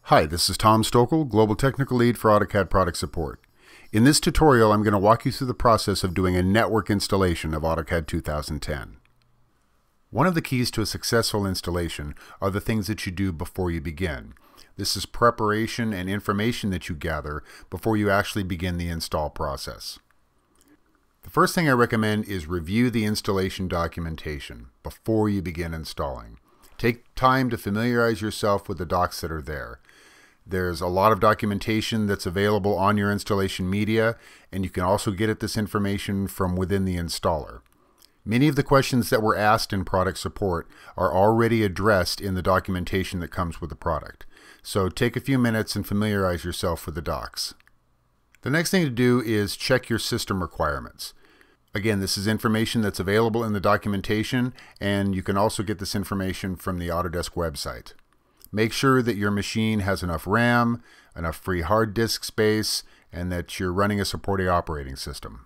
Hi, this is Tom Stokel, Global Technical Lead for AutoCAD Product Support. In this tutorial, I'm going to walk you through the process of doing a network installation of AutoCAD 2010. One of the keys to a successful installation are the things that you do before you begin. This is preparation and information that you gather before you actually begin the install process. The first thing I recommend is review the installation documentation before you begin installing. Take time to familiarize yourself with the docs that are there. There's a lot of documentation that's available on your installation media, and you can also get at this information from within the installer. Many of the questions that were asked in product support are already addressed in the documentation that comes with the product. So take a few minutes and familiarize yourself with the docs. The next thing to do is check your system requirements. Again, this is information that's available in the documentation, and you can also get this information from the Autodesk website. Make sure that your machine has enough RAM, enough free hard disk space, and that you're running a supporting operating system.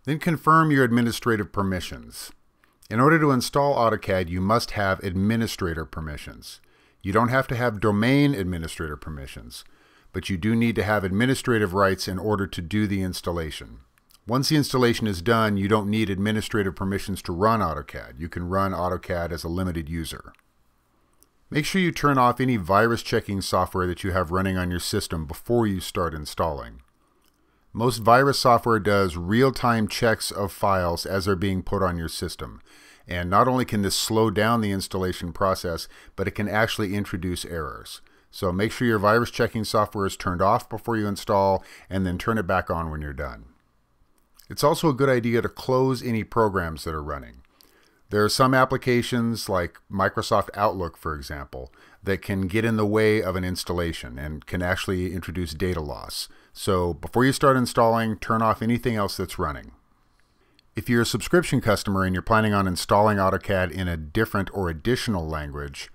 Then confirm your administrative permissions. In order to install AutoCAD, you must have administrator permissions. You don't have to have domain administrator permissions, but you do need to have administrative rights in order to do the installation. Once the installation is done, you don't need administrative permissions to run AutoCAD. You can run AutoCAD as a limited user. Make sure you turn off any virus checking software that you have running on your system before you start installing. Most virus software does real-time checks of files as they're being put on your system. And not only can this slow down the installation process, but it can actually introduce errors. So make sure your virus checking software is turned off before you install, and then turn it back on when you're done. It's also a good idea to close any programs that are running. There are some applications like Microsoft Outlook, for example, that can get in the way of an installation and can actually introduce data loss. So before you start installing, turn off anything else that's running. If you're a subscription customer and you're planning on installing AutoCAD in a different or additional language,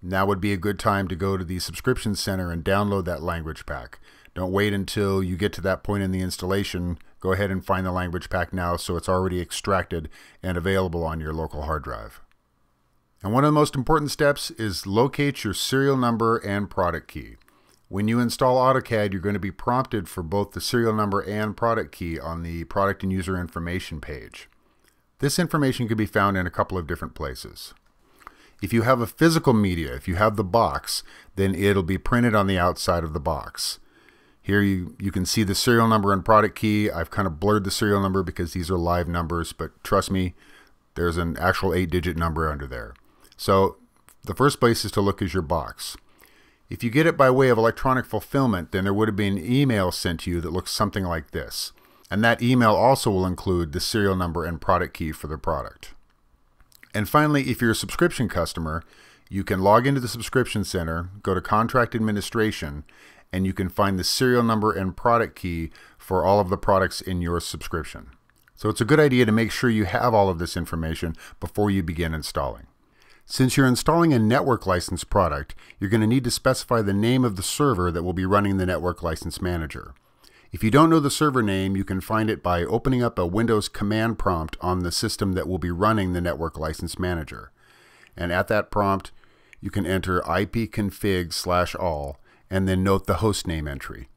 now would be a good time to go to the subscription center and download that language pack. Don't wait until you get to that point in the installation. Go ahead and find the language pack now so it's already extracted and available on your local hard drive. And one of the most important steps is locate your serial number and product key. When you install AutoCAD, you're going to be prompted for both the serial number and product key on the product and user information page. This information can be found in a couple of different places. If you have a physical media, if you have the box, then it'll be printed on the outside of the box. Here you can see the serial number and product key. I've kind of blurred the serial number because these are live numbers, but trust me, there's an actual 8-digit number under there. So the first place is to look is your box. If you get it by way of electronic fulfillment, then there would have been an email sent to you that looks something like this. And that email also will include the serial number and product key for the product. And finally, if you're a subscription customer, you can log into the subscription center, go to Contract Administration, and you can find the serial number and product key for all of the products in your subscription. So it's a good idea to make sure you have all of this information before you begin installing. Since you're installing a network license product, you're going to need to specify the name of the server that will be running the Network License Manager. If you don't know the server name, you can find it by opening up a Windows command prompt on the system that will be running the Network License Manager. And at that prompt, you can enter ipconfig/all and then note the host name entry.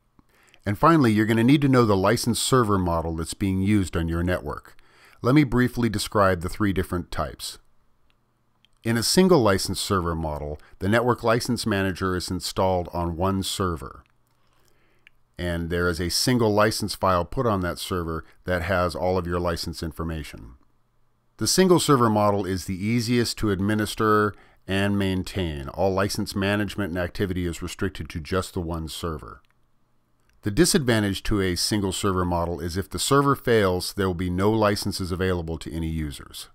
And finally, you're going to need to know the license server model that's being used on your network. Let me briefly describe the three different types. In a single license server model, the Network License Manager is installed on one server. And there is a single license file put on that server that has all of your license information. The single server model is the easiest to administer and maintain. All license management and activity is restricted to just the one server. The disadvantage to a single server model is if the server fails, there will be no licenses available to any users.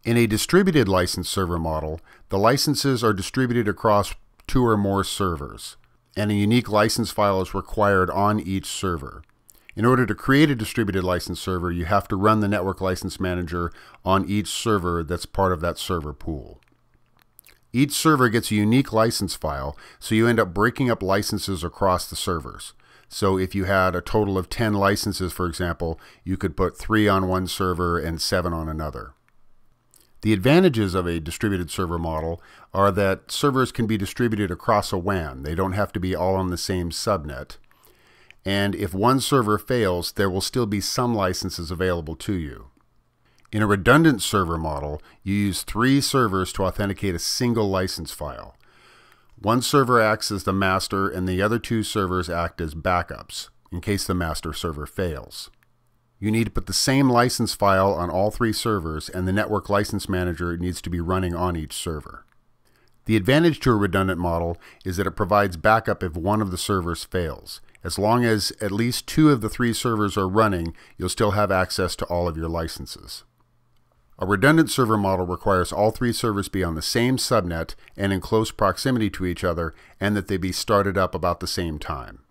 In a distributed license server model, the licenses are distributed across 2 or more servers, and a unique license file is required on each server. In order to create a distributed license server, you have to run the Network License Manager on each server that's part of that server pool. Each server gets a unique license file, so you end up breaking up licenses across the servers. So if you had a total of 10 licenses, for example, you could put 3 on one server and 7 on another. The advantages of a distributed server model are that servers can be distributed across a WAN. They don't have to be all on the same subnet. And if one server fails, there will still be some licenses available to you. In a redundant server model, you use 3 servers to authenticate a single license file. One server acts as the master, and the other 2 servers act as backups in case the master server fails. You need to put the same license file on all 3 servers, and the network license manager needs to be running on each server. The advantage to a redundant model is that it provides backup if one of the servers fails. As long as at least 2 of the 3 servers are running, you'll still have access to all of your licenses. A redundant server model requires all 3 servers be on the same subnet and in close proximity to each other, and that they be started up about the same time.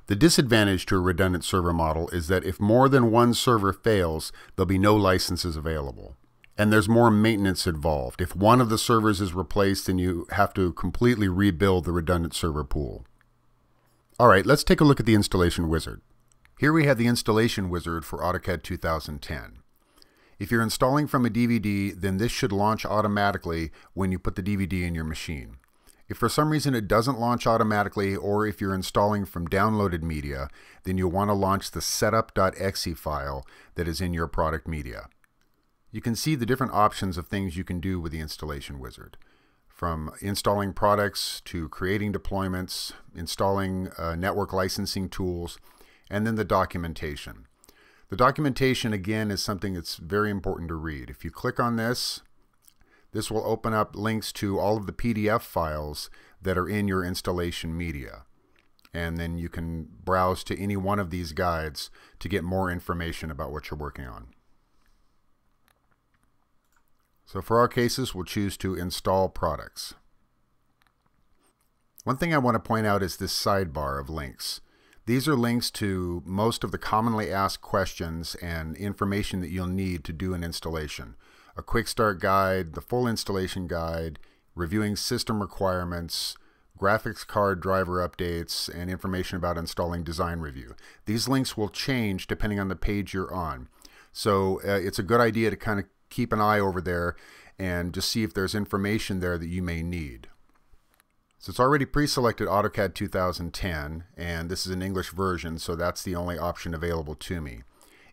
The disadvantage to a redundant server model is that if more than one server fails, there'll be no licenses available. And there's more maintenance involved. If one of the servers is replaced, then you have to completely rebuild the redundant server pool. All right, let's take a look at the installation wizard. Here we have the installation wizard for AutoCAD 2010. If you're installing from a DVD, then this should launch automatically when you put the DVD in your machine. If for some reason it doesn't launch automatically, or if you're installing from downloaded media, then you'll want to launch the setup.exe file that is in your product media. You can see the different options of things you can do with the installation wizard. From installing products to creating deployments, installing network licensing tools, and then the documentation. The documentation, again, is something that's very important to read. If you click on this, this will open up links to all of the PDF files that are in your installation media. And then you can browse to any one of these guides to get more information about what you're working on. So for our cases, we'll choose to install products. One thing I want to point out is this sidebar of links. These are links to most of the commonly asked questions and information that you'll need to do an installation. A quick start guide, the full installation guide, reviewing system requirements, graphics card driver updates, and information about installing design review. These links will change depending on the page you're on. So it's a good idea to kind of keep an eye over there and just see if there's information there that you may need. So it's already pre-selected AutoCAD 2010, and this is an English version, so that's the only option available to me.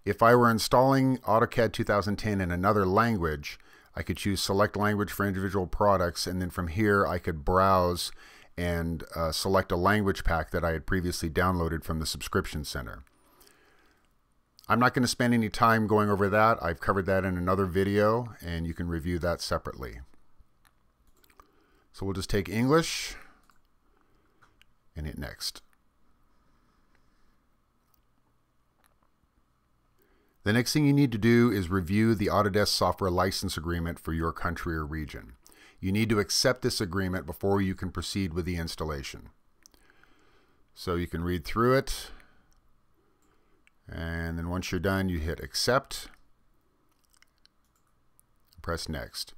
If I were installing AutoCAD 2010 in another language, I could choose select language for individual products, and then from here I could browse and select a language pack that I had previously downloaded from the subscription center. I'm not going to spend any time going over that. I've covered that in another video, and you can review that separately. So we'll just take English and hit next. The next thing you need to do is review the Autodesk software license agreement for your country or region. You need to accept this agreement before you can proceed with the installation. So you can read through it, and then once you're done, you hit accept, press next.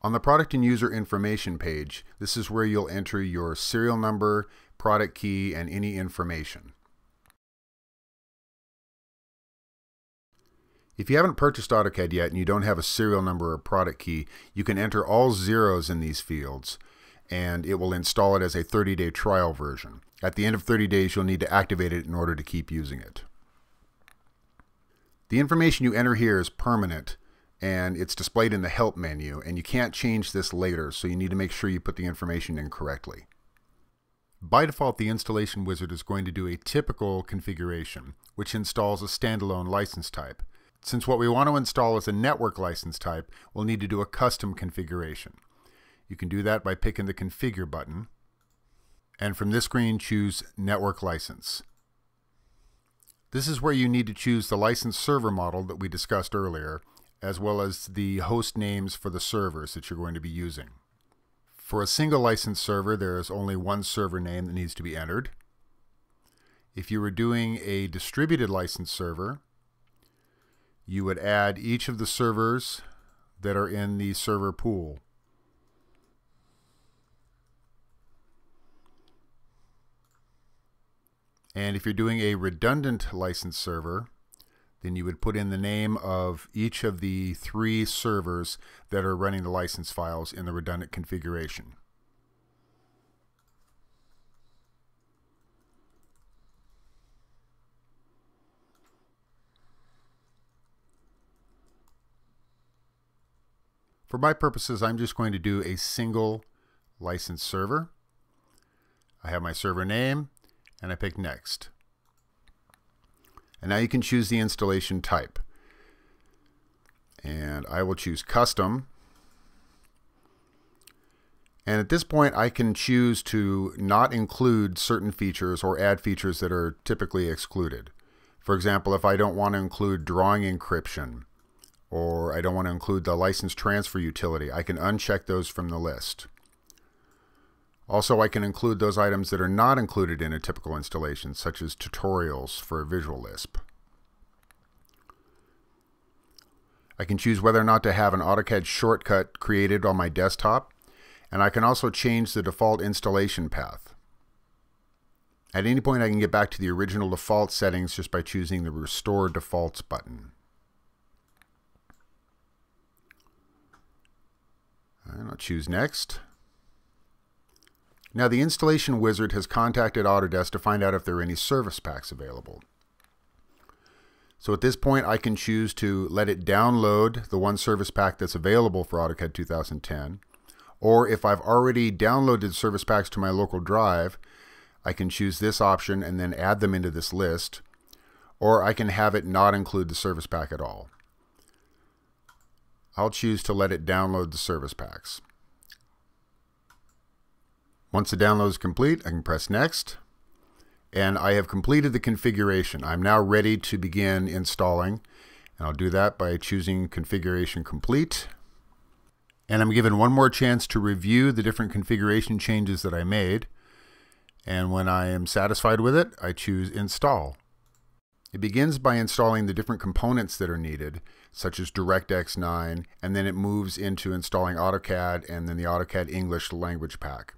On the product and user information page, this is where you'll enter your serial number, product key, and any information. If you haven't purchased AutoCAD yet and you don't have a serial number or product key, you can enter all zeros in these fields, and it will install it as a 30-day trial version. At the end of 30 days, you'll need to activate it in order to keep using it. The information you enter here is permanent, and it's displayed in the Help menu, and you can't change this later, so you need to make sure you put the information in correctly. By default, the installation wizard is going to do a typical configuration, which installs a standalone license type. Since what we want to install is a network license type, we'll need to do a custom configuration. You can do that by picking the Configure button, and from this screen choose Network License. This is where you need to choose the license server model that we discussed earlier, as well as the host names for the servers that you're going to be using. For a single license server, there is only one server name that needs to be entered. If you were doing a distributed license server, you would add each of the servers that are in the server pool. And if you're doing a redundant license server, Then you would put in the name of each of the 3 servers that are running the license files in the redundant configuration. For my purposes, I'm just going to do a single license server. I have my server name, and I pick Next. And now you can choose the installation type. And I will choose Custom. And at this point, I can choose to not include certain features or add features that are typically excluded. For example, if I don't want to include drawing encryption, or I don't want to include the license transfer utility, I can uncheck those from the list. Also, I can include those items that are not included in a typical installation, such as tutorials for Visual Lisp. I can choose whether or not to have an AutoCAD shortcut created on my desktop, and I can also change the default installation path. At any point, I can get back to the original default settings just by choosing the Restore Defaults button. And I'll choose Next. Now the installation wizard has contacted Autodesk to find out if there are any service packs available. So at this point I can choose to let it download the one service pack that's available for AutoCAD 2010, or if I've already downloaded service packs to my local drive, I can choose this option and then add them into this list, or I can have it not include the service pack at all. I'll choose to let it download the service packs. Once the download is complete, I can press Next, and I have completed the configuration. I'm now ready to begin installing, and I'll do that by choosing Configuration Complete. And I'm given one more chance to review the different configuration changes that I made, and when I am satisfied with it, I choose Install. It begins by installing the different components that are needed, such as DirectX 9, and then it moves into installing AutoCAD and then the AutoCAD English language pack.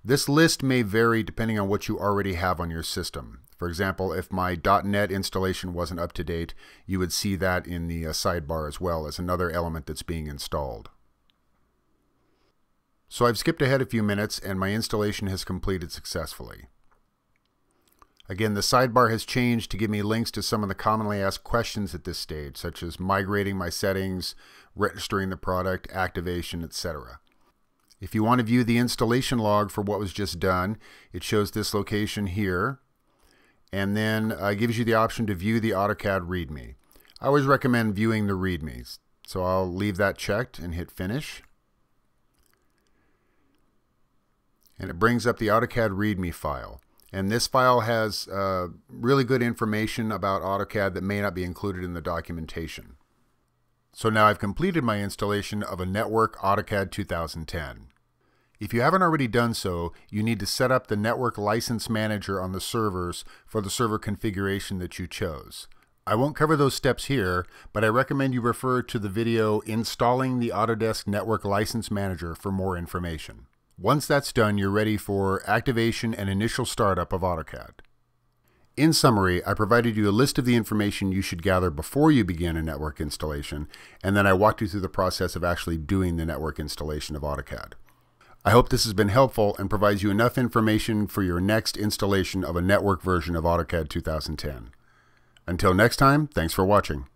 This list may vary depending on what you already have on your system. For example, if my .NET installation wasn't up to date, you would see that in the sidebar as well as another element that's being installed. So I've skipped ahead a few minutes and my installation has completed successfully. Again, the sidebar has changed to give me links to some of the commonly asked questions at this stage, such as migrating my settings, registering the product, activation, etc. If you want to view the installation log for what was just done, it shows this location here, and then gives you the option to view the AutoCAD README. I always recommend viewing the READMEs, so I'll leave that checked and hit Finish. And it brings up the AutoCAD README file. And this file has really good information about AutoCAD that may not be included in the documentation. So now I've completed my installation of a Network AutoCAD 2010. If you haven't already done so, you need to set up the Network License Manager on the servers for the server configuration that you chose. I won't cover those steps here, but I recommend you refer to the video Installing the Autodesk Network License Manager for more information. Once that's done, you're ready for activation and initial startup of AutoCAD. In summary, I provided you a list of the information you should gather before you begin a network installation, and then I walked you through the process of actually doing the network installation of AutoCAD. I hope this has been helpful and provides you enough information for your next installation of a network version of AutoCAD 2010. Until next time, thanks for watching.